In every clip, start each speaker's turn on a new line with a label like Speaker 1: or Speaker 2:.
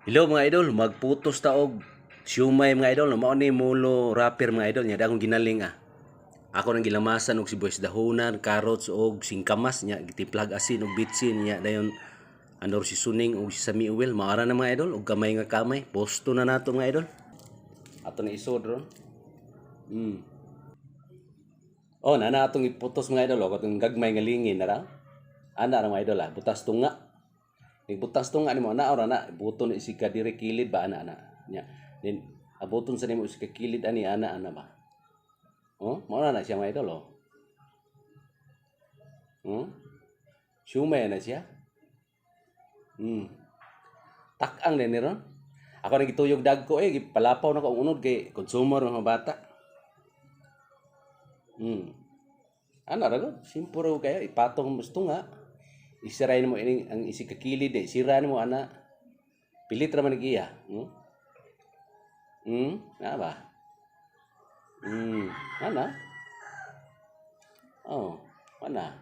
Speaker 1: Hello mga idol, magputos ta og siumay mga idol, mao ni mulo rapper mga idol nya dagong ginaling ah. Ako nang gilamasan og sibuyas dahonan, carrots og singkamas nya gitiplag asin og bitsin nya dayon andor si suning og si sami oil, maara na mga idol og gamay nga kamay. Posto na nato mga idol. Ato na isod ron. Oh, nana atong iputos mga idol, katong gagmay nga lingin na ra. Ana ra mga idol ah, butas tunga. Nigbutas tunga nimo ana ora na buton isi ka dire kilid ba ana nya. Then abuton sa nimo isi ka kilid ani ana ba. Oh, mao na siya mga idol oh. Hmm? Shumay na siya. Tak-ang din ron. Ako nang gituyog dagko gipalapaw na ko ang unod kay consumer ng mga bata. Ana ra gud, simpuro kayo ipatong mo sa tunga. Isirain mo ini ang isi ka kilid sira mo ana. Pilit ra man giya. Na ba? Ana? Oh, ana.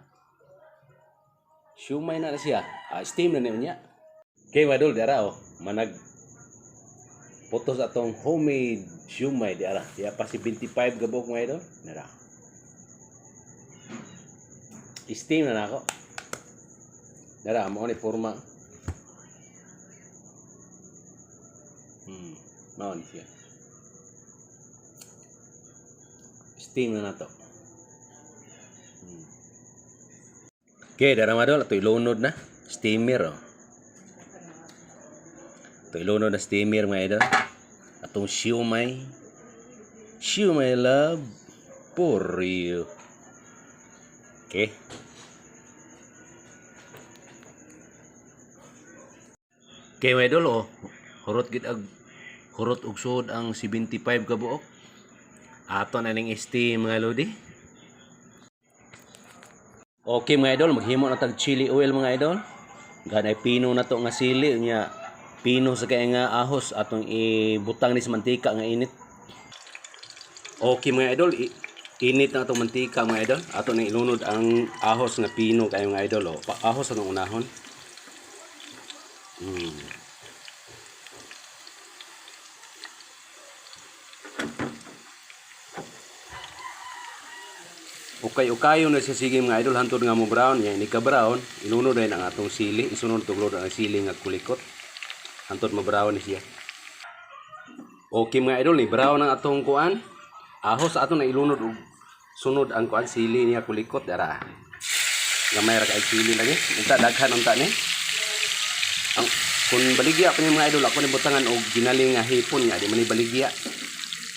Speaker 1: Shumay na siya. Steam na niya. Kay madol dara oh, manag putos atong homemade shumay dara. Diya pa si 25 gabok mo idol. Dara. Steam na nako. Dara mo ni forma. Mao ni siya. Steam na nato. Okay, dara madol ato ilunod na. Steamer oh. Ito ilunod na steamer mga idol. Atong siumay. Siumay love for you. Okay. Okay mga idol oh. Hurot og sud ang 75 ka buok. Ato na ning steam mga lodi. Okay mga idol, maghimo na tag chili oil mga idol. Ganay pino na to nga sili nya pino sa kay nga ahos atong ibutang ni sa mantika nga init. Okay mga idol, init na itong mantika mga idol. Ato na ilunod ang ahos nga pino kayo mga idol. Oh. Ahos anong unahon. Ukay-ukayo na siya sige mga idol hantod nga mo brown yan ni ka brown inunod rin ang atong sili isunod tuglod ang sili nga kulikot hantod mo brown ni siya. Okay mga idol ni brown ang atong kuan ahos atong na ilunod og sunod ang kuan sili niya kulikot dara gamay ra kay sili lagi unta daghan unta ni ang kun baligya pa ni mga idol ako ni butangan og ginaling nga hipon nga di man ni baligya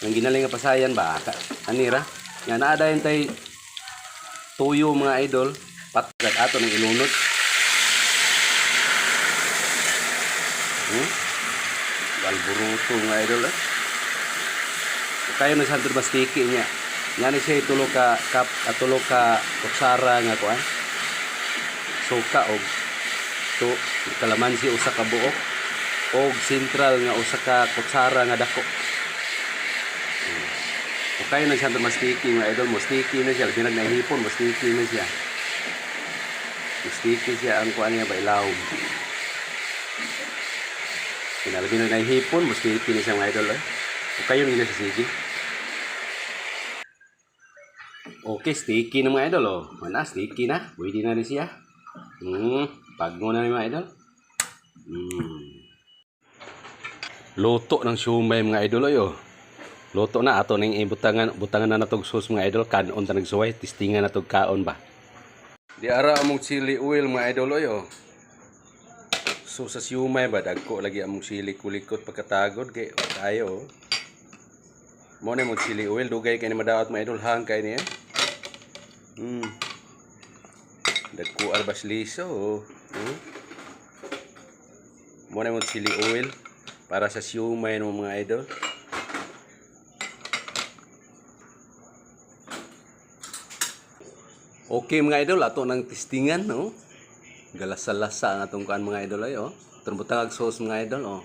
Speaker 1: ang ginaling nga pasayan ba anira nga naa dayon tay tuyo mga idol patgat ato ng ilunod. Galburuto mga idol kayo na santur mastiki niya nga ni siya tulo ka kutsara nga kuan suka og to kalamansi usa ka buok og sentral nga usa ka kutsara nga dako. Okay na siya ito mastiki mga idol mo sticky na siya binag na hipon mo sticky na siya sticky siya ang kuan niya ba ilaw pinalagin na hipon mo sticky na siya mga idol okay yun nila sa sige okay sticky na mga idol mana sticky na pwede na rin siya pagmo na rin mga idol luto ng siumay mga idol luto na ato ning butangan na natog sauce mga idol kanon ta nagsuway testingan natog kaon ba di ara among chili oil mga idol so sa siumay ba dagko lagi among chili kulikot pagkatagod kay tayo mo na mo chili oil dugay kay ni madawat mga idol hang kay niya dagko arbas liso mo na mo chili oil para sa siumay no mga idol. Okay mga idol, ato nang testingan no. Galasa-lasa ang atong kuan mga idol Turbutang sauce mga idol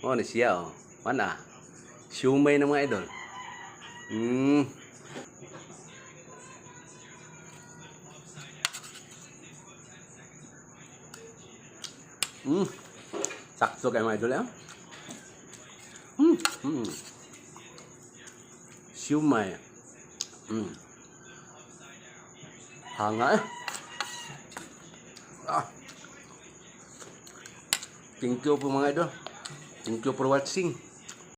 Speaker 1: ni siya Mana? Siumay na mga idol. Sakto kayo mga idol, eh. Siumay. Hanga, eh. Thank you po mga idol. Thank you for watching.